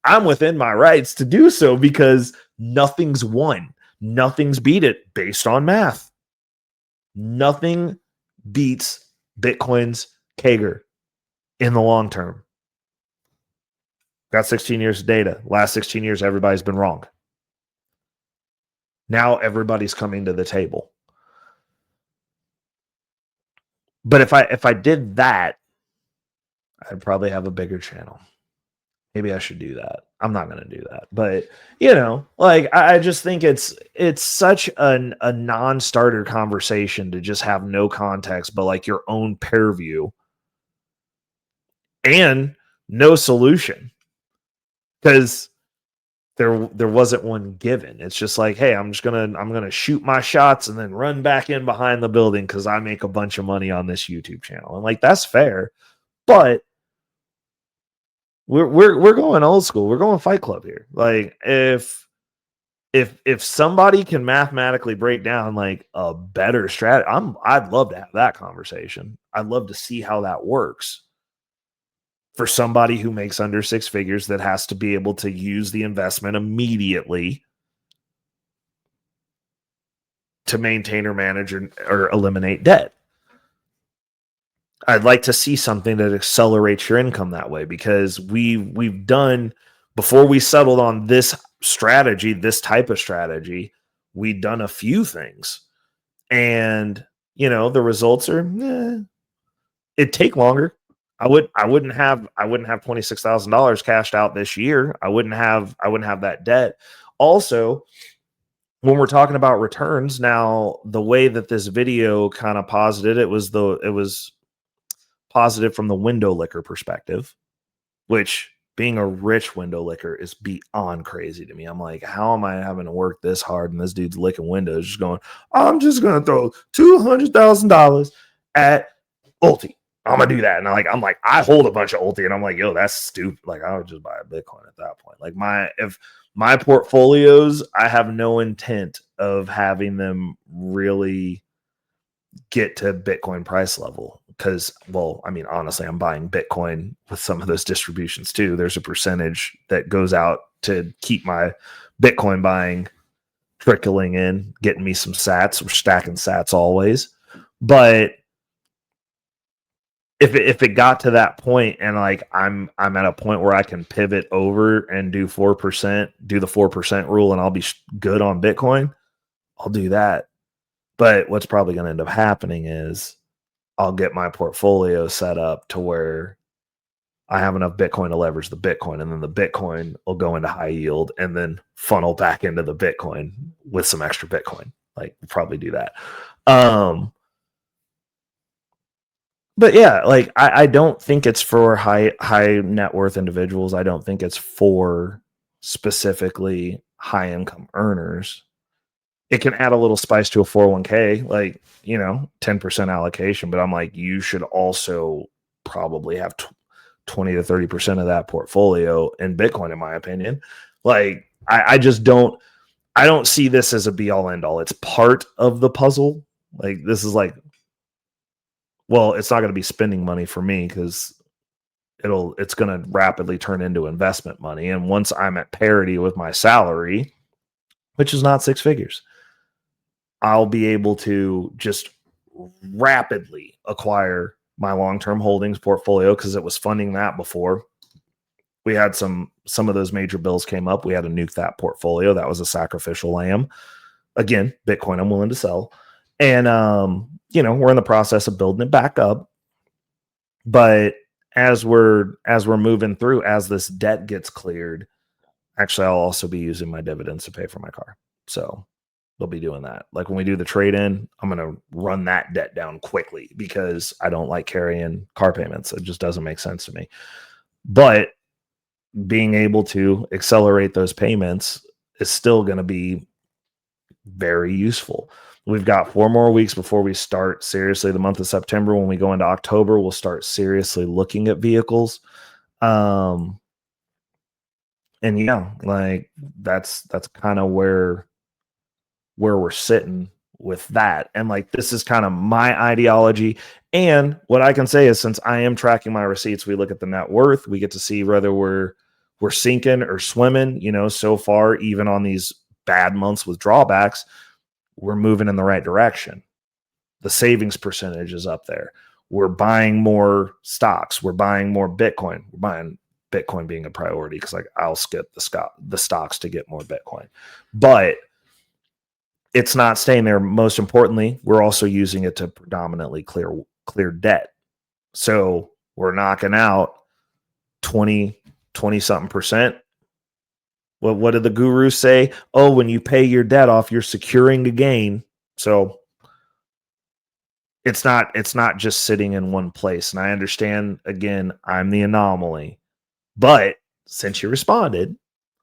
I'm within my rights to do so because nothing's won. Nothing's beat it based on math. Nothing beats Bitcoin's CAGR in the long term. Got 16 years of data. Last 16 years, everybody's been wrong. Now everybody's coming to the table. But if I did that, I'd probably have a bigger channel. Maybe I should do that. I'm not going to do that. But, you know, like I just think it's such a non-starter conversation to just have no context, but like your own peer view and no solution. Because there wasn't one given. It's just like, hey, I'm gonna shoot my shots and then run back in behind the building because I make a bunch of money on this YouTube channel. And like that's fair, but we're going old school. We're going Fight Club here. Like if somebody can mathematically break down like a better strategy, I'd love to have that conversation. I'd love to see how that works. For somebody who makes under six figures that has to be able to use the investment immediately to maintain or manage or eliminate debt. I'd like to see something that accelerates your income that way because we've done, before we settled on this strategy, this type of strategy, we'd done a few things. And, you know, the results are, it'd take longer. I wouldn't have $26,000 cashed out this year. I wouldn't have that debt. Also, when we're talking about returns, now the way that this video kind of posited it was positive from the window licker perspective, which being a rich window licker is beyond crazy to me. I'm like, how am I having to work this hard? And this dude's licking windows, just going, I'm just gonna throw $200,000 at Ulti. I'm gonna do that. And I'm like, I hold a bunch of Ulti, and I'm like, yo, that's stupid. Like, I would just buy a Bitcoin at that point. Like if my portfolios, I have no intent of having them really get to Bitcoin price level. Because, well, I mean, honestly, I'm buying Bitcoin with some of those distributions too. There's a percentage that goes out to keep my Bitcoin buying trickling in, getting me some sats. We're stacking sats always. But if it got to that point and like I'm at a point where I can pivot over and do 4%, do the 4% rule, and I'll be good on Bitcoin, I'll do that. But what's probably going to end up happening is I'll get my portfolio set up to where I have enough Bitcoin to leverage the Bitcoin, and then the Bitcoin will go into high yield and then funnel back into the Bitcoin with some extra Bitcoin. Like, we'll probably do that. But yeah, like I don't think it's for high net worth individuals. I don't think it's for specifically high income earners. It can add a little spice to a 401k, like, you know, 10% allocation. But I'm like, you should also probably have 20 to 30% of that portfolio in Bitcoin, in my opinion. Like, I just don't see this as a be all end all. It's part of the puzzle. Like, this is like, well, it's not going to be spending money for me because it's going to rapidly turn into investment money. And once I'm at parity with my salary, which is not six figures, I'll be able to just rapidly acquire my long-term holdings portfolio because it was funding that before. We had some of those major bills came up. We had to nuke that portfolio. That was a sacrificial lamb. Again, Bitcoin I'm willing to sell. And, you know, we're in the process of building it back up. But as we're moving through, as this debt gets cleared, actually, I'll also be using my dividends to pay for my car. So they'll be doing that. Like when we do the trade in, I'm going to run that debt down quickly because I don't like carrying car payments. It just doesn't make sense to me. But being able to accelerate those payments is still going to be very useful. We've got 4 more weeks before we start seriously the month of September. When we go into October, we'll start seriously looking at vehicles. And yeah, like that's kind of where we're sitting with that. And like, this is kind of my ideology. And what I can say is, since I am tracking my receipts, we look at the net worth, we get to see whether we're sinking or swimming. So far, even on these bad months with drawbacks, we're moving in the right direction. The savings percentage is up there. We're buying more stocks. We're buying more Bitcoin. We're buying Bitcoin being a priority because like I'll skip the stocks to get more Bitcoin. But it's not staying there. Most importantly, we're also using it to predominantly clear debt. So we're knocking out 20 something percent. Well, what did the gurus say? Oh, when you pay your debt off, you're securing a gain. So it's not just sitting in one place. And I understand, again, I'm the anomaly. But since you responded,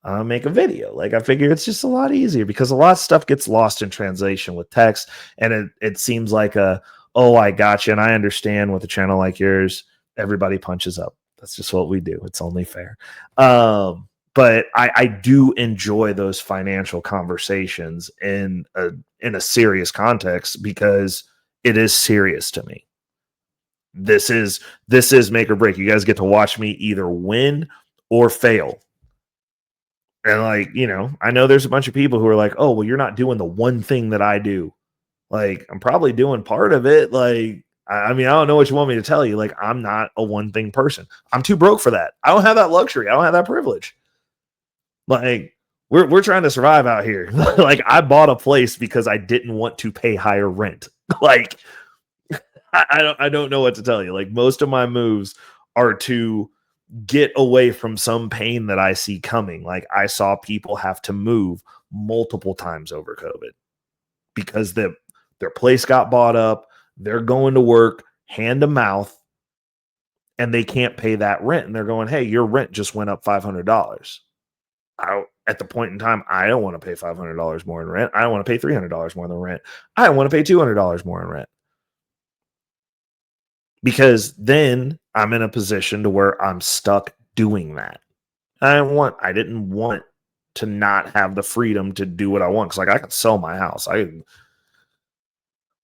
I'll make a video. Like, I figure it's just a lot easier because a lot of stuff gets lost in translation with text. And it seems like I got you. And I understand with a channel like yours, everybody punches up. That's just what we do. It's only fair. But I do enjoy those financial conversations in a serious context because it is serious to me. This is make or break. You guys get to watch me either win or fail. And like, I know there's a bunch of people who are like, oh, well, you're not doing the one thing that I do. Like, I'm probably doing part of it. Like, I mean, I don't know what you want me to tell you. Like, I'm not a one thing person. I'm too broke for that. I don't have that luxury. I don't have that privilege. Like, we're trying to survive out here. Like, I bought a place because I didn't want to pay higher rent. Like, I don't know what to tell you. Like, most of my moves are to get away from some pain that I see coming. Like, I saw people have to move multiple times over COVID because their place got bought up. They're going to work hand to mouth and they can't pay that rent. And they're going, hey, your rent just went up $500. At the point in time, I don't want to pay $500 more in rent. I don't want to pay $300 more than rent. I don't want to pay $200 more in rent. Because then I'm in a position to where I'm stuck doing that. I didn't want to not have the freedom to do what I want. Cause like I could sell my house.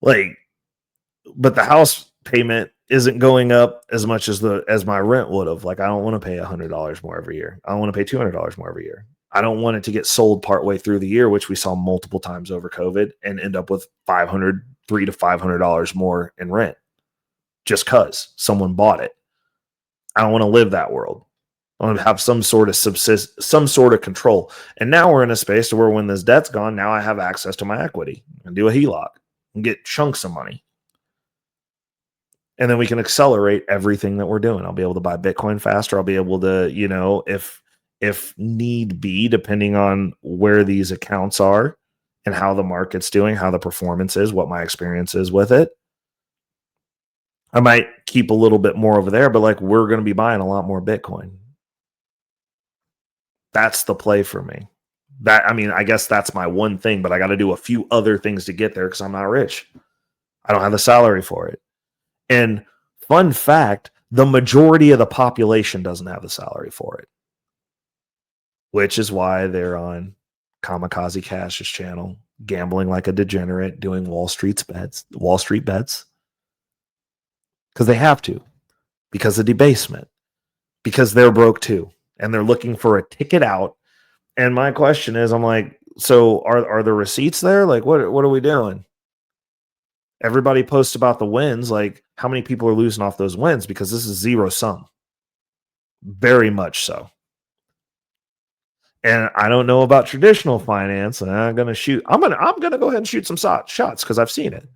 But the house payment isn't going up as much as my rent would have. Like, I don't want to pay $100 more every year. I don't want to pay $200 more every year. I don't want it to get sold partway through the year, which we saw multiple times over COVID, and end up with $300 to $500 more in rent just because someone bought it. I don't want to live that world. I want to have some sort of control. And now we're in a space to where when this debt's gone, now I have access to my equity and do a HELOC and get chunks of money. And then we can accelerate everything that we're doing. I'll be able to buy Bitcoin faster. I'll be able to, if need be, depending on where these accounts are and how the market's doing, how the performance is, what my experience is with it, I might keep a little bit more over there, but like, we're going to be buying a lot more Bitcoin. That's the play for me. I guess that's my one thing, but I got to do a few other things to get there because I'm not rich. I don't have the salary for it. And fun fact, the majority of the population doesn't have the salary for it, which is why they're on Kamikaze Cash's channel, gambling like a degenerate, doing Wall Street bets, because they have to, because of debasement, because they're broke too, and they're looking for a ticket out. And my question is, I'm like, so are the receipts there? Like, what are we doing? Everybody posts about the wins. Like, how many people are losing off those wins? Because this is zero sum. Very much so. And I don't know about traditional finance, and I'm gonna go ahead and shoot some shots because I've seen it.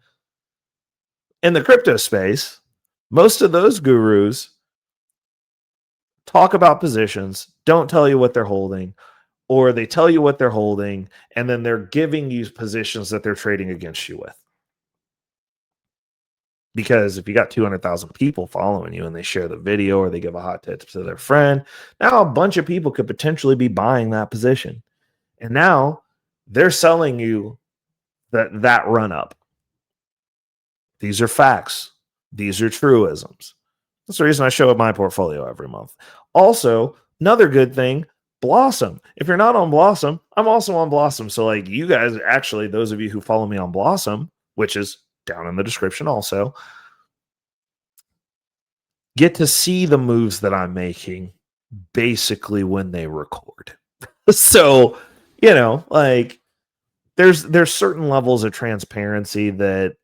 In the crypto space, most of those gurus talk about positions, don't tell you what they're holding, or they tell you what they're holding, and then they're giving you positions that they're trading against you with. Because if you got 200,000 people following you and they share the video or they give a hot tip to their friend, now a bunch of people could potentially be buying that position. And now they're selling you that run up. These are facts. These are truisms. That's the reason I show up my portfolio every month. Also, another good thing, Blossom. If you're not on Blossom, I'm also on Blossom. So like you guys, actually, those of you who follow me on Blossom, which is down in the description also, get to see the moves that I'm making basically when they record. So, like there's certain levels of transparency that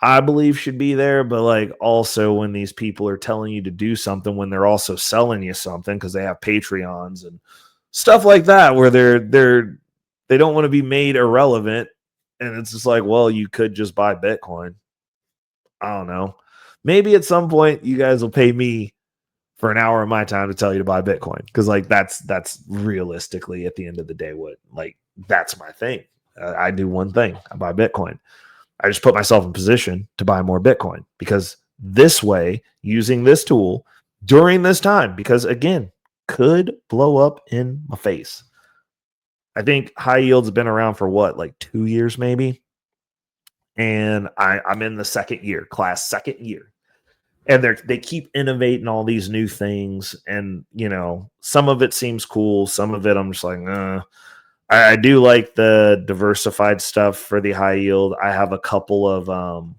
I believe should be there, but like also when these people are telling you to do something when they're also selling you something because they have Patreons and stuff like that where they don't want to be made irrelevant, and it's just like, well, you could just buy Bitcoin. I don't know. Maybe at some point you guys will pay me for an hour of my time to tell you to buy Bitcoin, because like that's realistically at the end of the day what, like, that's my thing. I do one thing: I buy Bitcoin. I just put myself in position to buy more Bitcoin, because this way, using this tool during this time, because again, could blow up in my face. I think high yield's been around for what, like 2 years maybe, and I'm in the second year, second year. And they keep innovating all these new things, and some of it seems cool, some of it I'm just like, I do like the diversified stuff for the high yield. I have a couple of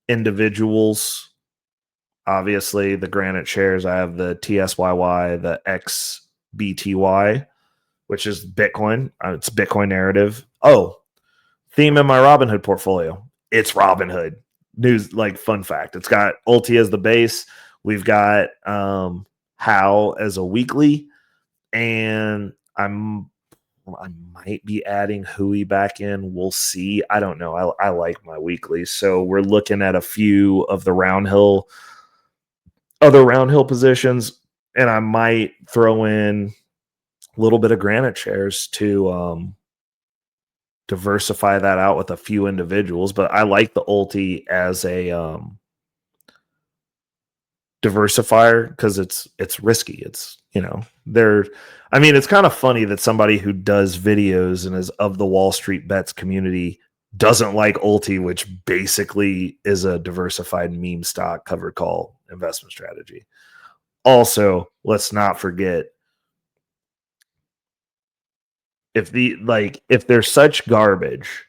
individuals, obviously the Granite shares. I have the TSYY, the XBTY, which is Bitcoin. It's Bitcoin narrative. Oh, theme in my Robinhood portfolio, it's Robinhood. News, like, fun fact, it's got Ulti as the base. We've got How as a weekly, and I might be adding hooy back in. We'll see. I don't know. I like my weekly, so we're looking at a few of the other roundhill positions, and I might throw in a little bit of Granite shares to diversify that out with a few individuals. But I like the Ulti as a diversifier because it's risky. It's it's kind of funny that somebody who does videos and is of the Wall Street Bets community doesn't like Ulti, which basically is a diversified meme stock covered call investment strategy. Also, let's not forget, if they're such garbage,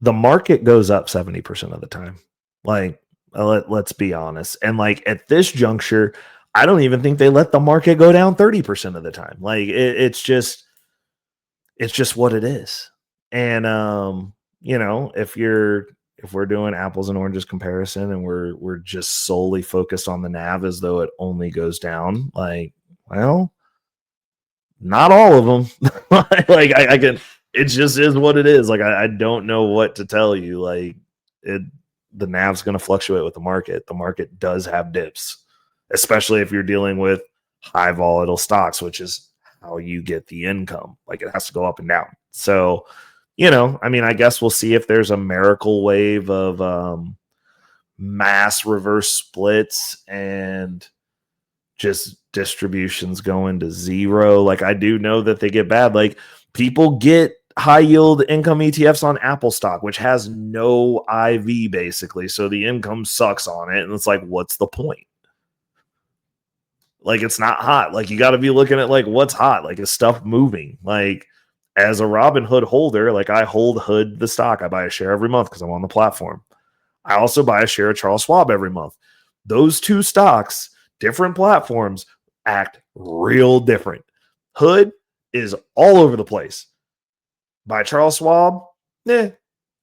the market goes up 70% of the time. Like, let's be honest. And like at this juncture, I don't even think they let the market go down 30% of the time. Like it's just what it is. And if we're doing apples and oranges comparison and we're just solely focused on the NAV as though it only goes down, like, well, not all of them. Like I can, it just is what it is. Like I don't know what to tell you. Like the NAV's going to fluctuate with the market. The market does have dips, especially if you're dealing with high volatile stocks, which is how you get the income. Like it has to go up and down. So, I guess we'll see if there's a miracle wave of mass reverse splits and just distributions going to zero. Like I do know that they get bad. Like people get high yield income ETFs on Apple stock, which has no IV basically. So the income sucks on it. And it's like, what's the point? Like it's not hot. Like you got to be looking at like what's hot. Like is stuff moving? Like as a Robinhood holder, like I hold Hood the stock. I buy a share every month because I'm on the platform. I also buy a share of Charles Schwab every month. Those two stocks, different platforms, act real different. Hood is all over the place. By Charles Schwab,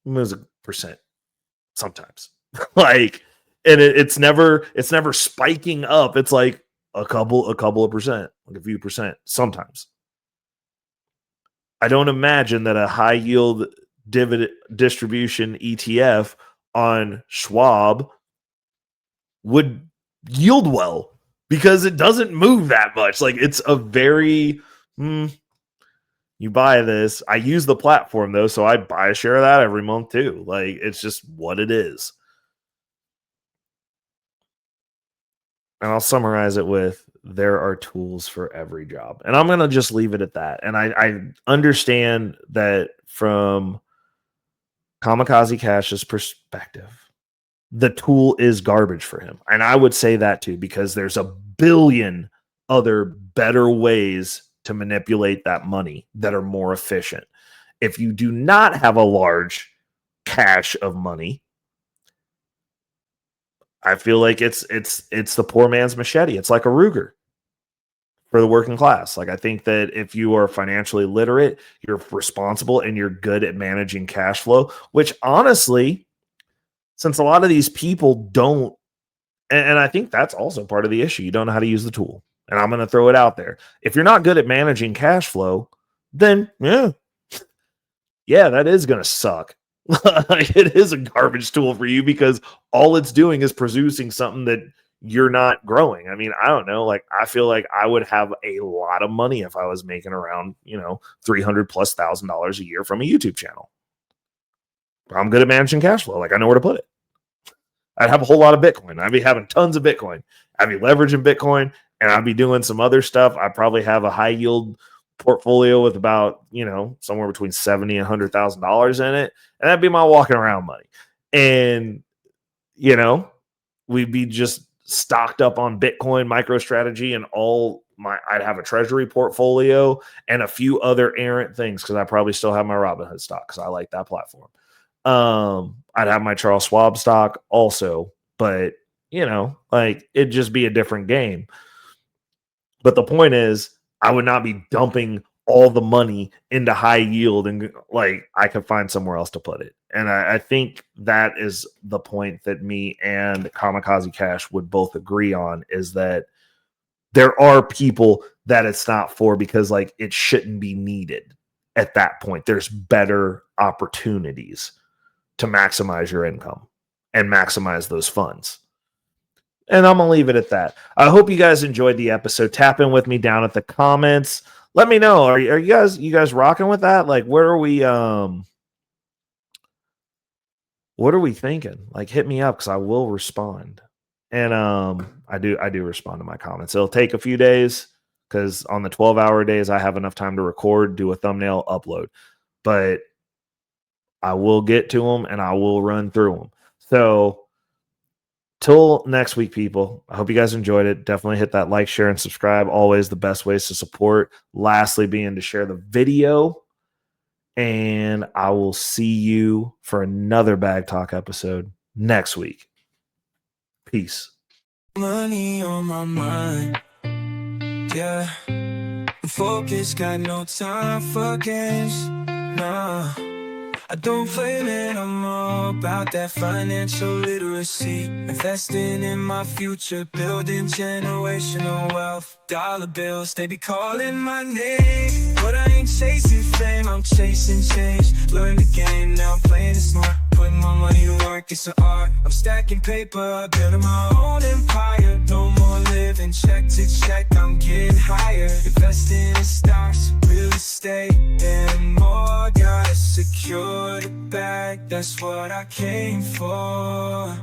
moves 1% sometimes. Like, and it's never spiking up. It's like a couple of percent, like a few percent sometimes. I don't imagine that a high yield dividend distribution ETF on Schwab would yield well, because it doesn't move that much. Like it's a very, you buy this. I use the platform though, so I buy a share of that every month too. Like it's just what it is. And I'll summarize it with there are tools for every job. And I'm going to just leave it at that. And I understand that from Kamikaze Cash's perspective, the tool is garbage for him. And I would say that too, because there's a billion other better ways to manipulate that money that are more efficient. If you do not have a large cache of money, I feel like it's the poor man's machete. It's like a Ruger for the working class. Like I think that if you are financially literate, you're responsible and you're good at managing cash flow, which honestly, since a lot of these people don't, and I think that's also part of the issue. You don't know how to use the tool. And I'm going to throw it out there. If you're not good at managing cash flow, then yeah, that is going to suck. It is a garbage tool for you because all it's doing is producing something that you're not growing. I mean, I don't know. Like, I feel like I would have a lot of money if I was making around, $300,000+ a year from a YouTube channel. I'm good at managing cash flow. Like, I know where to put it. I'd have a whole lot of Bitcoin. I'd be having tons of Bitcoin. I'd be leveraging Bitcoin and I'd be doing some other stuff. I'd probably have a high yield portfolio with about, somewhere between $70,000 and $100,000 in it. And that'd be my walking around money. And, we'd be just stocked up on Bitcoin, MicroStrategy, and I'd have a treasury portfolio and a few other errant things because I probably still have my Robinhood stock because I like that platform. I'd have my Charles Schwab stock also, but it'd just be a different game. But the point is, I would not be dumping all the money into high yield and I could find somewhere else to put it. And I think that is the point that me and Kamikaze Cash would both agree on, is that there are people that it's not for because it shouldn't be needed at that point. There's better opportunities to maximize your income and maximize those funds. And I'm going to leave it at that. I hope you guys enjoyed the episode. Tap in with me down at the comments. Let me know. Are you guys rocking with that? Where are we? What are we thinking? Hit me up because I will respond. And I do respond to my comments. It'll take a few days because on the 12-hour days, I have enough time to record, do a thumbnail, upload. But I will get to them and I will run through them. So till next week, people, I hope you guys enjoyed it. Definitely hit that like, share, and subscribe. Always the best ways to support. Lastly, being to share the video. And I will see you for another Bag Talk episode next week. Peace. Money on my mind. Yeah. Focus, got no time for games. Nah. I don't play it, I'm all about that financial literacy. Investing in my future, building generational wealth. Dollar bills, they be calling my name. But I ain't chasing fame, I'm chasing change. Learn the game, now I'm playing it smart. Putting my money to work, it's an art. I'm stacking paper, building my own empire. No more living check to check, I'm getting higher. Investing in stocks, real estate, and more. Gotta secure the bag, that's what I came for.